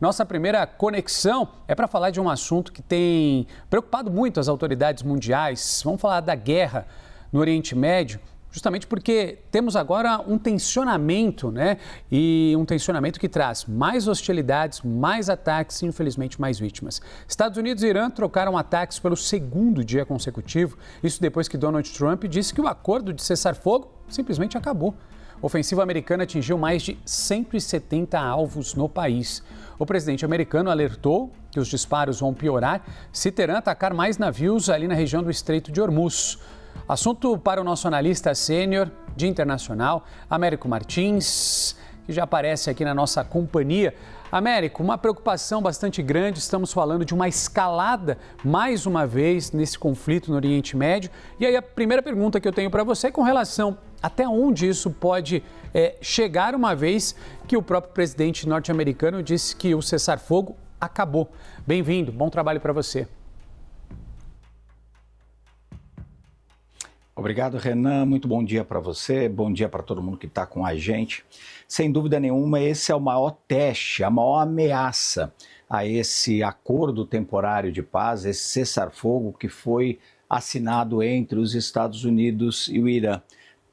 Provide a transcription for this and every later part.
Nossa primeira conexão é para falar de um assunto que tem preocupado muito as autoridades mundiais. Vamos falar da guerra no Oriente Médio, justamente porque temos agora um tensionamento, né? E um tensionamento que traz mais hostilidades, mais ataques e, infelizmente, mais vítimas. Estados Unidos e Irã trocaram ataques pelo segundo dia consecutivo. Isso depois que Donald Trump disse que o acordo de cessar-fogo simplesmente acabou. A ofensiva americana atingiu mais de 170 alvos no país. O presidente americano alertou que os disparos vão piorar se Teherã atacar mais navios ali na região do Estreito de Hormuz. Assunto para o nosso analista sênior de internacional, Américo Martins, que já aparece aqui na nossa companhia. Américo, uma preocupação bastante grande, estamos falando de uma escalada, mais uma vez, nesse conflito no Oriente Médio. E aí a primeira pergunta que eu tenho para você é com relação até onde isso pode chegar, uma vez que o próprio presidente norte-americano disse que o cessar-fogo acabou. Bem-vindo, bom trabalho para você. Obrigado, Renan. Muito bom dia para você, bom dia para todo mundo que está com a gente. Sem dúvida nenhuma, esse é o maior teste, a maior ameaça a esse acordo temporário de paz, esse cessar-fogo que foi assinado entre os Estados Unidos e o Irã.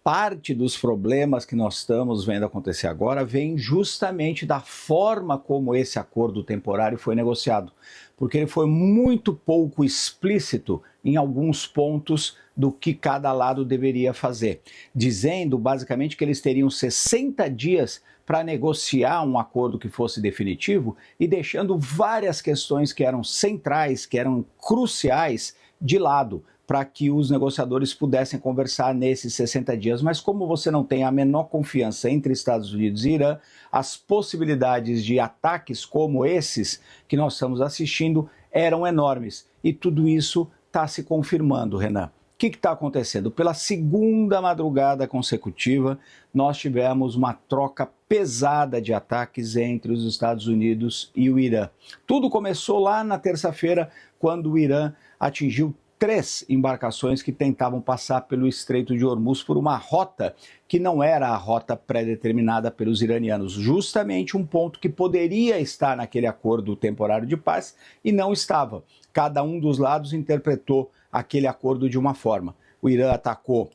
Parte dos problemas que nós estamos vendo acontecer agora vem justamente da forma como esse acordo temporário foi negociado, porque ele foi muito pouco explícito em alguns pontos do que cada lado deveria fazer, dizendo basicamente que eles teriam 60 dias para negociar um acordo que fosse definitivo e deixando várias questões que eram centrais, que eram cruciais de lado, para que os negociadores pudessem conversar nesses 60 dias. Mas como você não tem a menor confiança entre Estados Unidos e Irã, as possibilidades de ataques como esses que nós estamos assistindo eram enormes. E tudo isso está se confirmando, Renan. O que está acontecendo? Pela segunda madrugada consecutiva, nós tivemos uma troca pesada de ataques entre os Estados Unidos e o Irã. Tudo começou lá na terça-feira, quando o Irã atingiu 3 embarcações que tentavam passar pelo Estreito de Hormuz por uma rota que não era a rota pré-determinada pelos iranianos, justamente um ponto que poderia estar naquele acordo temporário de paz e não estava. Cada um dos lados interpretou aquele acordo de uma forma. O Irã atacou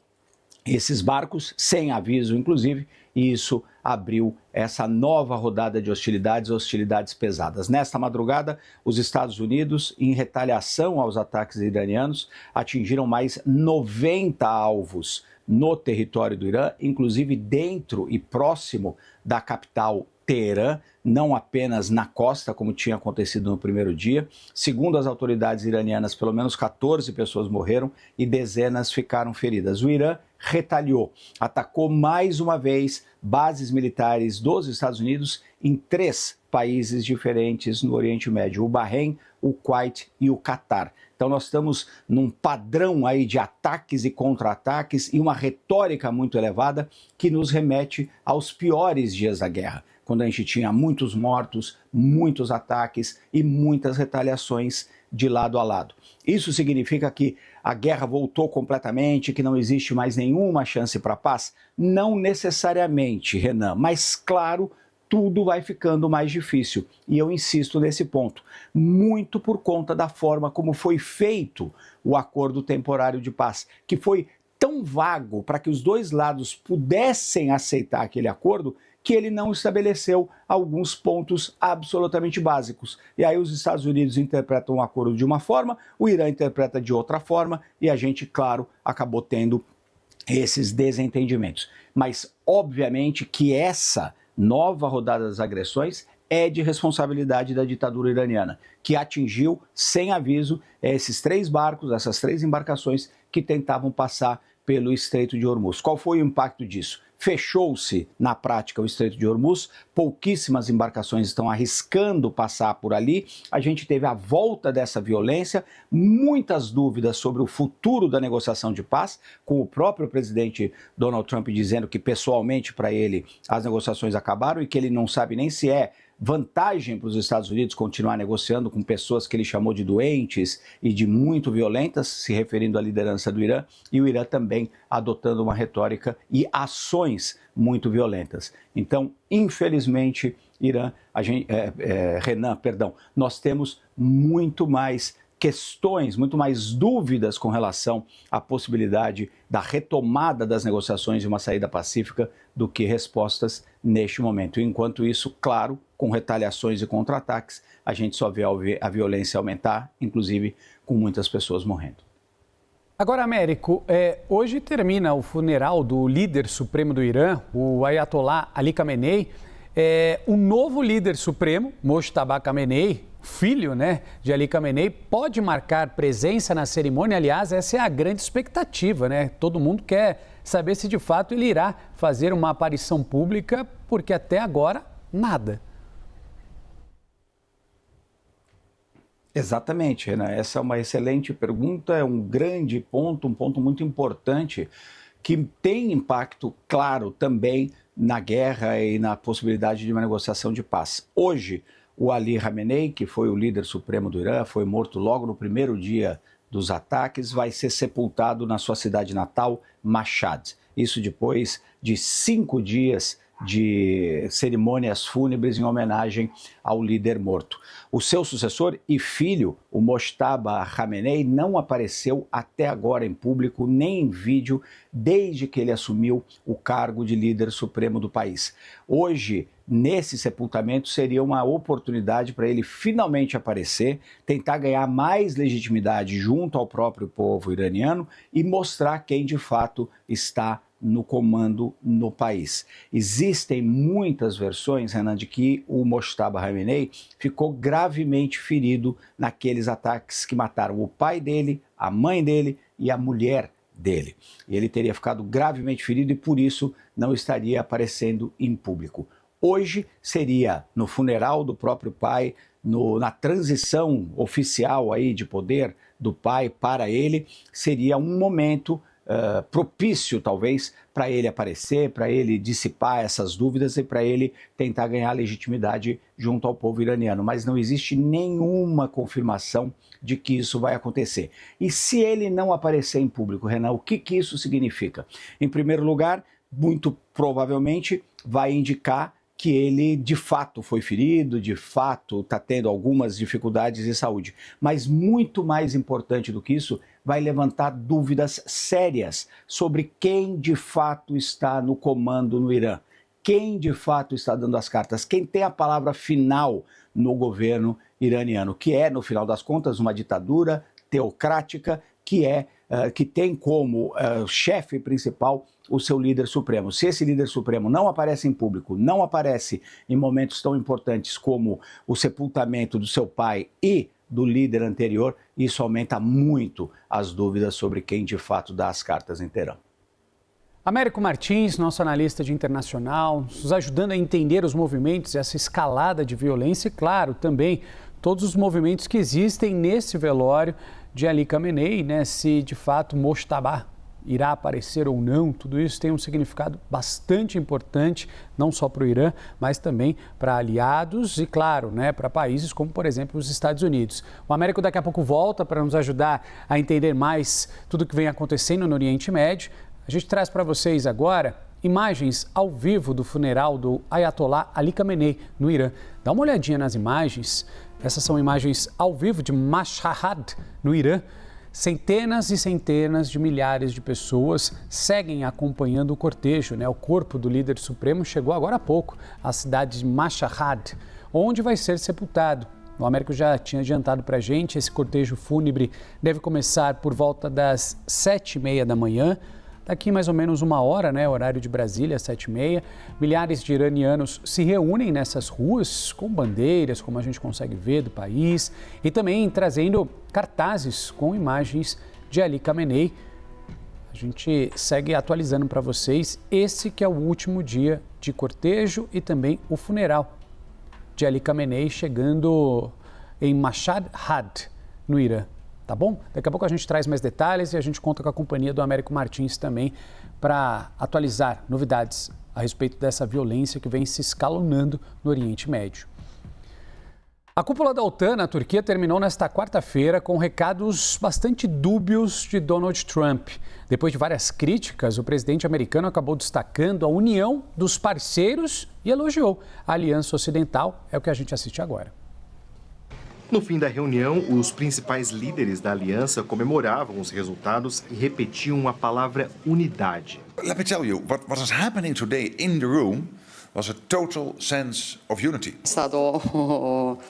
esses barcos sem aviso, inclusive, e isso abriu essa nova rodada de hostilidades pesadas. Nesta madrugada, os Estados Unidos, em retaliação aos ataques iranianos, atingiram mais 90 alvos no território do Irã, inclusive dentro e próximo da capital Teherã, não apenas na costa, como tinha acontecido no primeiro dia. Segundo as autoridades iranianas, pelo menos 14 pessoas morreram e dezenas ficaram feridas. O Irã retaliou, atacou mais uma vez bases militares dos Estados Unidos em 3 países diferentes no Oriente Médio: o Bahrein, o Kuwait e o Catar. Então nós estamos num padrão aí de ataques e contra-ataques e uma retórica muito elevada que nos remete aos piores dias da guerra, quando a gente tinha muitos mortos, muitos ataques e muitas retaliações de lado a lado. Isso significa que a guerra voltou completamente, que não existe mais nenhuma chance para a paz? Não necessariamente, Renan, mas claro, tudo vai ficando mais difícil. E eu insisto nesse ponto, muito por conta da forma como foi feito o acordo temporário de paz, que foi tão vago para que os dois lados pudessem aceitar aquele acordo, que ele não estabeleceu alguns pontos absolutamente básicos. E aí os Estados Unidos interpretam o acordo de uma forma, o Irã interpreta de outra forma, e a gente, claro, acabou tendo esses desentendimentos. Mas, obviamente, que essa nova rodada das agressões é de responsabilidade da ditadura iraniana, que atingiu, sem aviso, esses 3 barcos, essas 3 embarcações que tentavam passar pelo Estreito de Hormuz. Qual foi o impacto disso? Fechou-se, na prática, o Estreito de Hormuz, pouquíssimas embarcações estão arriscando passar por ali. A gente teve a volta dessa violência, muitas dúvidas sobre o futuro da negociação de paz, com o próprio presidente Donald Trump dizendo que, pessoalmente, para ele, as negociações acabaram e que ele não sabe nem se é vantagem para os Estados Unidos continuar negociando com pessoas que ele chamou de doentes e de muito violentas, se referindo à liderança do Irã, e o Irã também adotando uma retórica e ações muito violentas. Então, infelizmente, Renan, nós temos muito mais questões, muito mais dúvidas com relação à possibilidade da retomada das negociações e uma saída pacífica do que respostas neste momento. Enquanto isso, claro, com retaliações e contra-ataques, a gente só vê a violência aumentar, inclusive com muitas pessoas morrendo. Agora, Américo, hoje termina o funeral do líder supremo do Irã, o Ayatollah Ali Khamenei. O novo líder supremo, Mojtaba Khamenei, filho, de Ali Khamenei, pode marcar presença na cerimônia. Aliás, essa é a grande expectativa, Todo mundo quer saber se de fato ele irá fazer uma aparição pública, porque até agora, nada. Exatamente, Renan. Essa é uma excelente pergunta, é um grande ponto, um ponto muito importante que tem impacto, claro, também na guerra e na possibilidade de uma negociação de paz. Hoje, o Ali Khamenei, que foi o líder supremo do Irã, foi morto logo no primeiro dia dos ataques, vai ser sepultado na sua cidade natal, Mashhad. Isso depois de 5 dias de cerimônias fúnebres em homenagem ao líder morto. O seu sucessor e filho, o Mojtaba Khamenei, não apareceu até agora em público nem em vídeo desde que ele assumiu o cargo de líder supremo do país. Hoje, nesse sepultamento, seria uma oportunidade para ele finalmente aparecer, tentar ganhar mais legitimidade junto ao próprio povo iraniano e mostrar quem de fato está no comando no país. Existem muitas versões, Renan, de que o Mojtaba Khamenei ficou gravemente ferido naqueles ataques que mataram o pai dele, a mãe dele e a mulher dele. E ele teria ficado gravemente ferido e por isso não estaria aparecendo em público. Hoje seria no funeral do próprio pai, na transição oficial aí de poder do pai para ele, seria um momento propício, talvez, para ele aparecer, para ele dissipar essas dúvidas e para ele tentar ganhar legitimidade junto ao povo iraniano. Mas não existe nenhuma confirmação de que isso vai acontecer. E se ele não aparecer em público, Renan, o que isso significa? Em primeiro lugar, muito provavelmente vai indicar que ele de fato foi ferido, de fato está tendo algumas dificuldades de saúde. Mas muito mais importante do que isso, vai levantar dúvidas sérias sobre quem de fato está no comando no Irã. Quem de fato está dando as cartas, quem tem a palavra final no governo iraniano, que é, no final das contas, uma ditadura teocrática que tem como chefe principal o seu líder supremo. Se esse líder supremo não aparece em público, não aparece em momentos tão importantes como o sepultamento do seu pai e do líder anterior, isso aumenta muito as dúvidas sobre quem de fato dá as cartas em Teherã. Américo Martins, nosso analista de internacional, nos ajudando a entender os movimentos, essa escalada de violência e, claro, também todos os movimentos que existem nesse velório de Ali Khamenei, se de fato Mojtaba irá aparecer ou não, tudo isso tem um significado bastante importante, não só para o Irã, mas também para aliados e, claro, para países como, por exemplo, os Estados Unidos. O Américo daqui a pouco volta para nos ajudar a entender mais tudo o que vem acontecendo no Oriente Médio. A gente traz para vocês agora imagens ao vivo do funeral do Ayatollah Ali Khamenei no Irã. Dá uma olhadinha nas imagens. Essas são imagens ao vivo de Mashhad, no Irã. Centenas e centenas de milhares de pessoas seguem acompanhando o cortejo. O corpo do líder supremo chegou agora há pouco à cidade de Mashhad, onde vai ser sepultado. O Américo já tinha adiantado para a gente, esse cortejo fúnebre deve começar por volta das 7h30 da manhã. Daqui mais ou menos uma hora, horário de Brasília, 7h30, milhares de iranianos se reúnem nessas ruas com bandeiras, como a gente consegue ver, do país, e também trazendo cartazes com imagens de Ali Khamenei. A gente segue atualizando para vocês esse que é o último dia de cortejo e também o funeral de Ali Khamenei chegando em Mashhad, no Irã. Tá bom? Daqui a pouco a gente traz mais detalhes e a gente conta com a companhia do Américo Martins também para atualizar novidades a respeito dessa violência que vem se escalonando no Oriente Médio. A cúpula da OTAN na Turquia terminou nesta quarta-feira com recados bastante dúbios de Donald Trump. Depois de várias críticas, o presidente americano acabou destacando a união dos parceiros e elogiou a Aliança Ocidental. É o que a gente assiste agora. No fim da reunião, os principais líderes da aliança comemoravam os resultados e repetiam a palavra unidade. Let me tell you, what is happening today in the room was a total sense of unity. È stato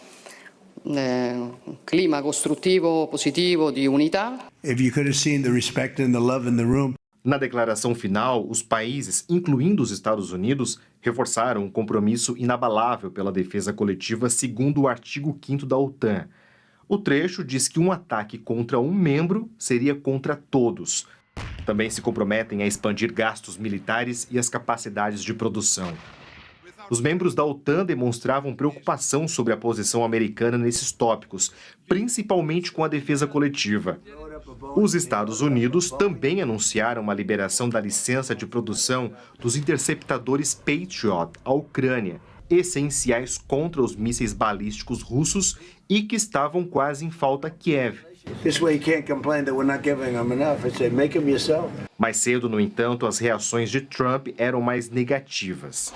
un clima costruttivo, positivo, di unità. If you could have seen the respect and the love in the room. Na declaração final, os países, incluindo os Estados Unidos, reforçaram um compromisso inabalável pela defesa coletiva segundo o artigo 5º da OTAN. O trecho diz que um ataque contra um membro seria contra todos. Também se comprometem a expandir gastos militares e as capacidades de produção. Os membros da OTAN demonstravam preocupação sobre a posição americana nesses tópicos, principalmente com a defesa coletiva. Os Estados Unidos também anunciaram a liberação da licença de produção dos interceptadores Patriot à Ucrânia, essenciais contra os mísseis balísticos russos e que estavam quase em falta a Kiev. Mais cedo, no entanto, as reações de Trump eram mais negativas.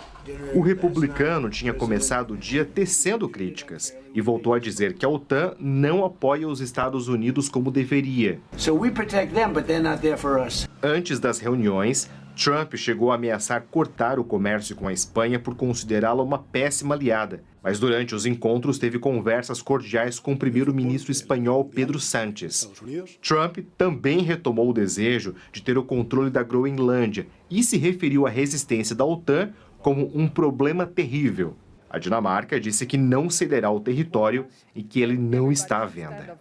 O republicano tinha começado o dia tecendo críticas e voltou a dizer que a OTAN não apoia os Estados Unidos como deveria. Antes das reuniões, Trump chegou a ameaçar cortar o comércio com a Espanha por considerá-la uma péssima aliada. Mas durante os encontros teve conversas cordiais com o primeiro-ministro espanhol Pedro Sánchez. Trump também retomou o desejo de ter o controle da Groenlândia e se referiu à resistência da OTAN como um problema terrível. A Dinamarca disse que não cederá o território e que ele não está à venda.